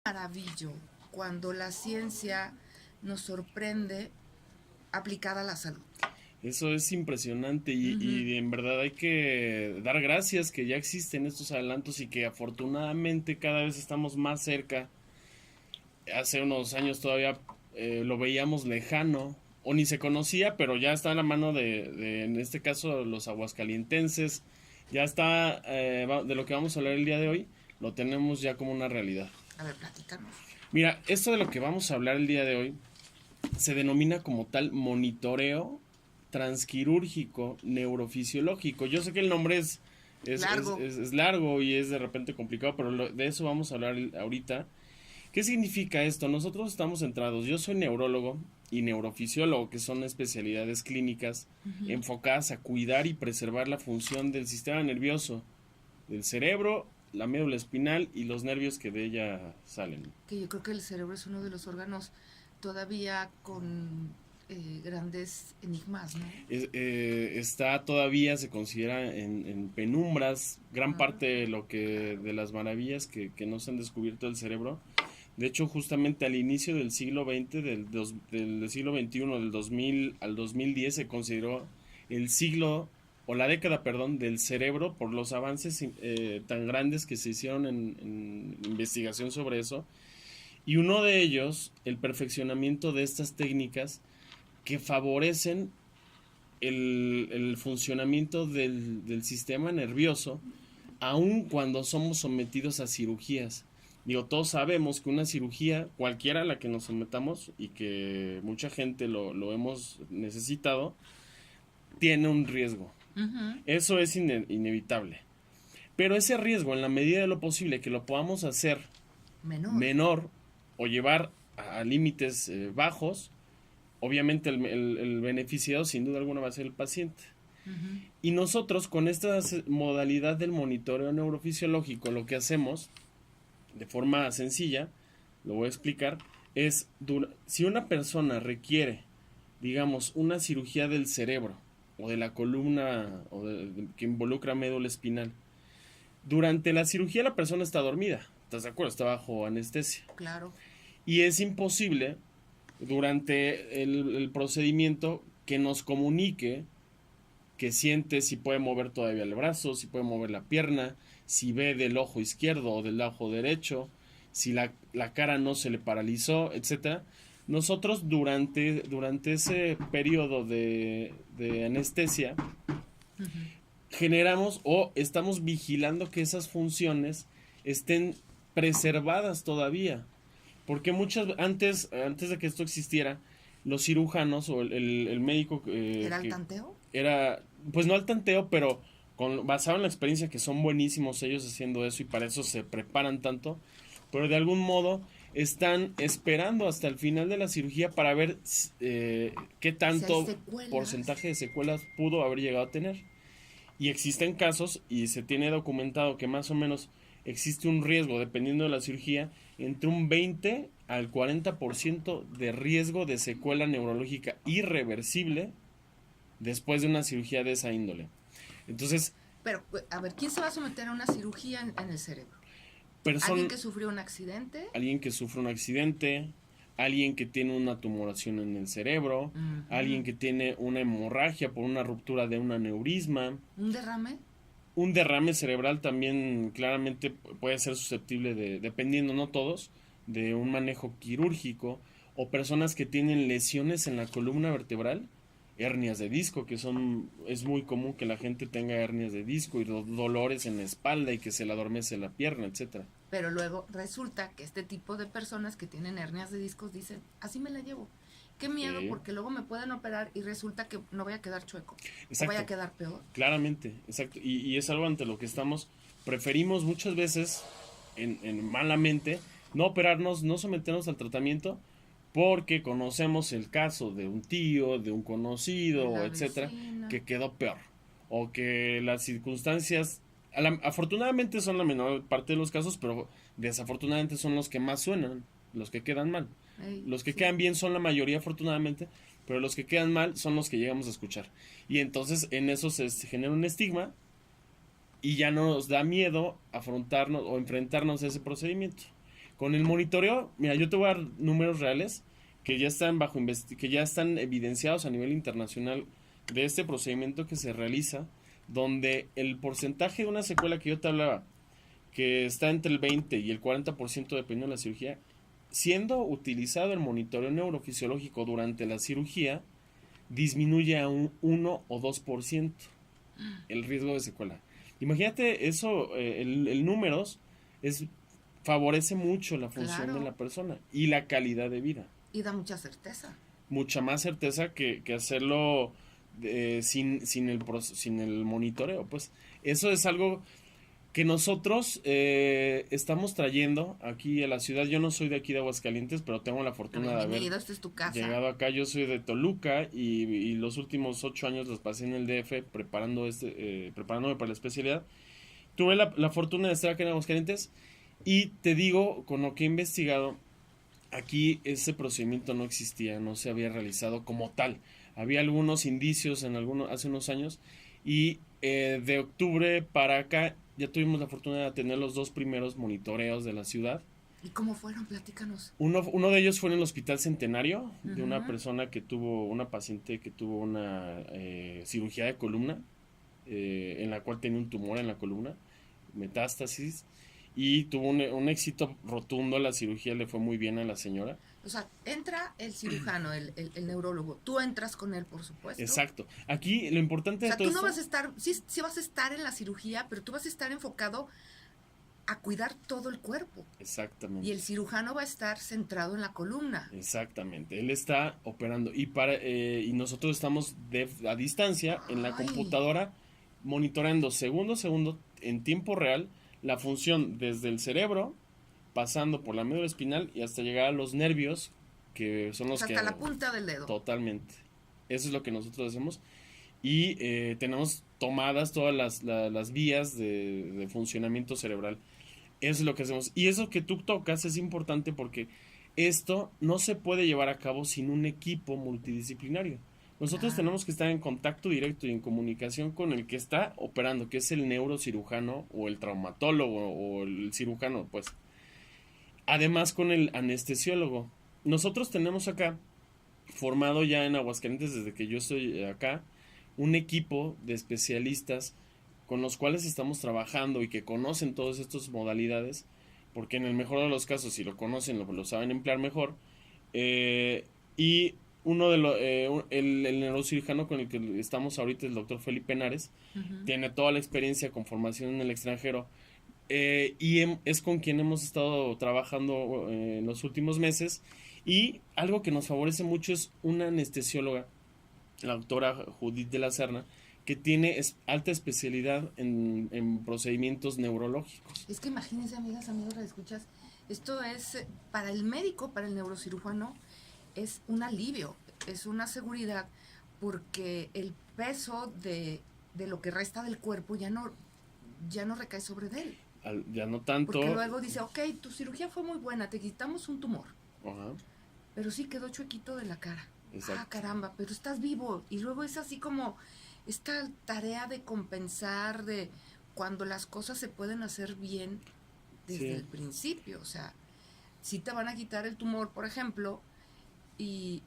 maravillo cuando la ciencia nos sorprende aplicada a la salud. Eso es impresionante y en verdad hay que dar gracias que ya existen estos adelantos y que afortunadamente cada vez estamos más cerca. Hace unos años todavía lo veíamos lejano o ni se conocía, pero ya está a la mano en este caso, los aguascalientenses. Ya está, de lo que vamos a hablar el día de hoy, lo tenemos ya como una realidad. A ver, platícanos. Mira, esto de lo que vamos a hablar el día de hoy se denomina como tal monitoreo transquirúrgico neurofisiológico. Yo sé que el nombre es largo y es de repente complicado, pero de eso vamos a hablar ahorita. ¿Qué significa esto? Nosotros estamos centrados, yo soy neurólogo y neurofisiólogo, que son especialidades clínicas enfocadas a cuidar y preservar la función del sistema nervioso, del cerebro, la médula espinal y los nervios que de ella salen. Que yo creo que el cerebro es uno de los órganos todavía con grandes enigmas, ¿no? Está todavía, se considera en penumbras, gran parte de las maravillas que no se han descubierto del cerebro. De hecho, justamente al inicio del siglo XX, del siglo XXI, del 2000 al 2010, se consideró el siglo, o la década, perdón, del cerebro por los avances tan grandes que se hicieron en investigación sobre eso. Y uno de ellos, el perfeccionamiento de estas técnicas que favorecen el funcionamiento del sistema nervioso, aun cuando somos sometidos a cirugías. Digo, todos sabemos que una cirugía, cualquiera a la que nos sometamos, y que mucha gente lo hemos necesitado, tiene un riesgo. Eso es inevitable. Pero ese riesgo, en la medida de lo posible que lo podamos hacer menor o llevar a límites bajos, obviamente el beneficiado sin duda alguna va a ser el paciente. Y nosotros con esta modalidad del monitoreo neurofisiológico lo que hacemos de forma sencilla, lo voy a explicar, es si una persona requiere, digamos, una cirugía del cerebro o de la columna que involucra médula espinal, durante la cirugía la persona está dormida, ¿estás de acuerdo? Está bajo anestesia. Claro. Y es imposible durante el procedimiento que nos comunique que siente si puede mover todavía el brazo, si puede mover la pierna, si ve del ojo izquierdo o del ojo derecho, si la cara no se le paralizó, etcétera. Nosotros durante ese periodo de anestesia generamos o estamos vigilando que esas funciones estén preservadas todavía. Porque antes de que esto existiera, los cirujanos o el médico... ¿Era al tanteo? Era, pues no al tanteo, pero basado en la experiencia, que son buenísimos ellos haciendo eso y para eso se preparan tanto, pero de algún modo están esperando hasta el final de la cirugía para ver qué tanto porcentaje de secuelas pudo haber llegado a tener. Y existen casos, y se tiene documentado que más o menos existe un riesgo, dependiendo de la cirugía, entre un 20 al 40% de riesgo de secuela neurológica irreversible después de una cirugía de esa índole. Entonces... Pero, a ver, ¿quién se va a someter a una cirugía en el cerebro? ¿Alguien que sufrió un accidente? Alguien que sufre un accidente, alguien que tiene una tumoración en el cerebro, alguien que tiene una hemorragia por una ruptura de un aneurisma. ¿Un derrame? Un derrame cerebral también claramente puede ser susceptible dependiendo, no todos, de un manejo quirúrgico, o personas que tienen lesiones en la columna vertebral, hernias de disco, es muy común que la gente tenga hernias de disco y dolores en la espalda y que se le adormece la pierna, etcétera. Pero luego resulta que este tipo de personas que tienen hernias de discos dicen, así me la llevo. Qué miedo, porque luego me pueden operar y resulta que no voy a quedar chueco. Exacto. O voy a quedar peor. Claramente, exacto. Y es algo ante lo que preferimos muchas veces, en malamente, no operarnos, no someternos al tratamiento, porque conocemos el caso de un tío, de un conocido, etcétera, que quedó peor. O que las circunstancias, afortunadamente son la menor parte de los casos, pero desafortunadamente son los que más suenan, los que quedan mal. Los que quedan bien son la mayoría, afortunadamente, pero los que quedan mal son los que llegamos a escuchar. Y entonces en eso se genera un estigma y ya nos da miedo afrontarnos o enfrentarnos a ese procedimiento. Con el monitoreo, mira, yo te voy a dar números reales que ya están que ya están evidenciados a nivel internacional de este procedimiento que se realiza, donde el porcentaje de una secuela que yo te hablaba, que está entre el 20 y el 40% dependiendo de la cirugía, siendo utilizado el monitoreo neurofisiológico durante la cirugía, disminuye a un 1 o 2% el riesgo de secuela. Imagínate eso, el números favorece mucho la función de la persona y la calidad de vida. Y da mucha certeza. Mucha más certeza que hacerlo sin el monitoreo. Pues eso es algo que nosotros estamos trayendo aquí a la ciudad. Yo no soy de aquí de Aguascalientes, pero tengo la fortuna de haber esta es tu casa. llegado acá. Yo soy de Toluca y los últimos 8 años los pasé en el DF preparándome para la especialidad. Tuve la fortuna de estar acá en Aguascalientes y te digo, con lo que he investigado, aquí ese procedimiento no existía, no se había realizado como tal. Había algunos indicios hace unos años y de octubre para acá ya tuvimos la fortuna de tener los 2 primeros monitoreos de la ciudad. ¿Y cómo fueron? Platícanos. Uno de ellos fue en el Hospital Centenario, de una paciente que tuvo una cirugía de columna, en la cual tenía un tumor en la columna, metástasis, y tuvo un éxito rotundo. La cirugía le fue muy bien a la señora. O sea, entra el cirujano, el neurólogo. Tú entras con él, por supuesto. Exacto. Aquí lo importante de todo tú no vas a estar, sí vas a estar en la cirugía, pero tú vas a estar enfocado a cuidar todo el cuerpo. Exactamente. Y el cirujano va a estar centrado en la columna. Exactamente. Él está operando y nosotros estamos a distancia en la computadora monitoreando segundo a segundo en tiempo real la función desde el cerebro, pasando por la médula espinal y hasta llegar a los nervios, que son los hasta la punta del dedo. Totalmente. Eso es lo que nosotros hacemos. Y tenemos tomadas todas las vías de funcionamiento cerebral. Eso es lo que hacemos. Y eso que tú tocas es importante porque esto no se puede llevar a cabo sin un equipo multidisciplinario. Nosotros tenemos que estar en contacto directo y en comunicación con el que está operando, que es el neurocirujano o el traumatólogo o el cirujano, pues. Además con el anestesiólogo. Nosotros tenemos acá, formado ya en Aguascalientes desde que yo estoy acá, un equipo de especialistas con los cuales estamos trabajando y que conocen todas estas modalidades, porque en el mejor de los casos, si lo conocen, lo saben emplear mejor. Y uno de el neurocirujano con el que estamos ahorita, el doctor Felipe Henares, tiene toda la experiencia con formación en el extranjero, y es con quien hemos estado trabajando en los últimos meses. Y algo que nos favorece mucho es una anestesióloga, la doctora Judith de la Serna, que tiene alta especialidad en procedimientos neurológicos. Es que imagínense, amigas, amigos, escuchas, esto es para el médico, para el neurocirujano, es un alivio, es una seguridad, porque el peso de lo que resta del cuerpo ya no recae sobre él. Ya no tanto. Porque luego dice, ok, tu cirugía fue muy buena, te quitamos un tumor. Ajá. Pero sí quedó chuequito de la cara. Exacto. Ah, caramba, pero estás vivo. Y luego es así como esta tarea de compensar, de cuando las cosas se pueden hacer bien desde el principio. O sea, si te van a quitar el tumor, por ejemplo, y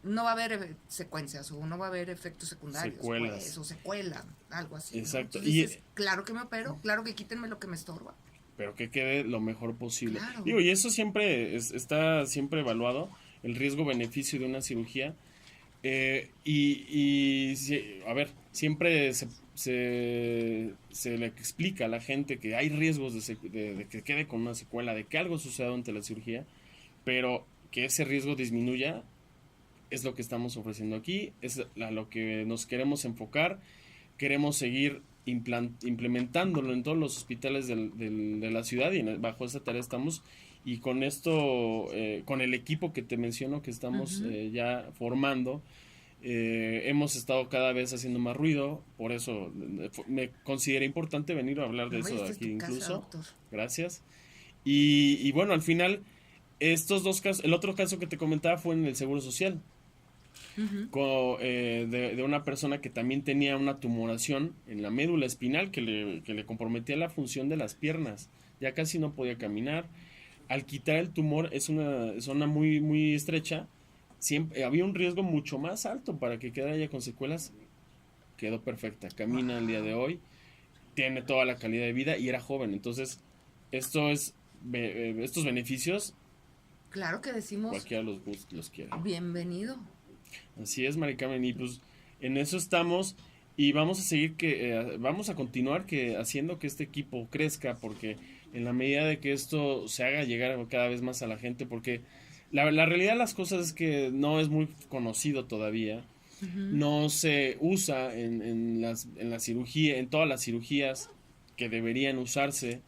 no va a haber secuencias o no va a haber efectos secundarios. Secuelas. Pues, o secuelas, algo así. Exacto. ¿No? Dices, claro que me opero, claro que quítenme lo que me estorba. Pero que quede lo mejor posible. Claro. Digo, y eso siempre está siempre evaluado, el riesgo-beneficio de una cirugía. A ver, siempre se le explica a la gente que hay riesgos de que quede con una secuela, de que algo suceda ante la cirugía, pero que ese riesgo disminuya es lo que estamos ofreciendo aquí, es a lo que nos queremos enfocar. Queremos seguir implementándolo en todos los hospitales de la ciudad, y bajo esa tarea estamos. Y con esto, con el equipo que te menciono que estamos ya formando, hemos estado cada vez haciendo más ruido. Por eso me considera importante venir a hablar de eso aquí incluso. Casa, gracias. Y bueno, al final, estos dos casos, el otro caso que te comentaba fue en el Seguro Social. De una persona que también tenía una tumoración en la médula espinal que le comprometía la función de las piernas. ya casi no podía caminar. Al quitar el tumor, es una zona muy, muy estrecha, siempre había un riesgo mucho más alto para que quedara ella con secuelas. Quedó perfecta, camina el día de hoy, tiene toda la calidad de vida y era joven. Entonces, esto es, estos beneficios, Claro que decimos cualquiera los quiere. bienvenido. Así es, Mari Carmen, y pues en eso estamos y vamos a seguir vamos a continuar haciendo que este equipo crezca, porque en la medida de que esto se haga llegar cada vez más a la gente, porque la realidad de las cosas es que no es muy conocido todavía, no se usa en la cirugía, en todas las cirugías que deberían usarse.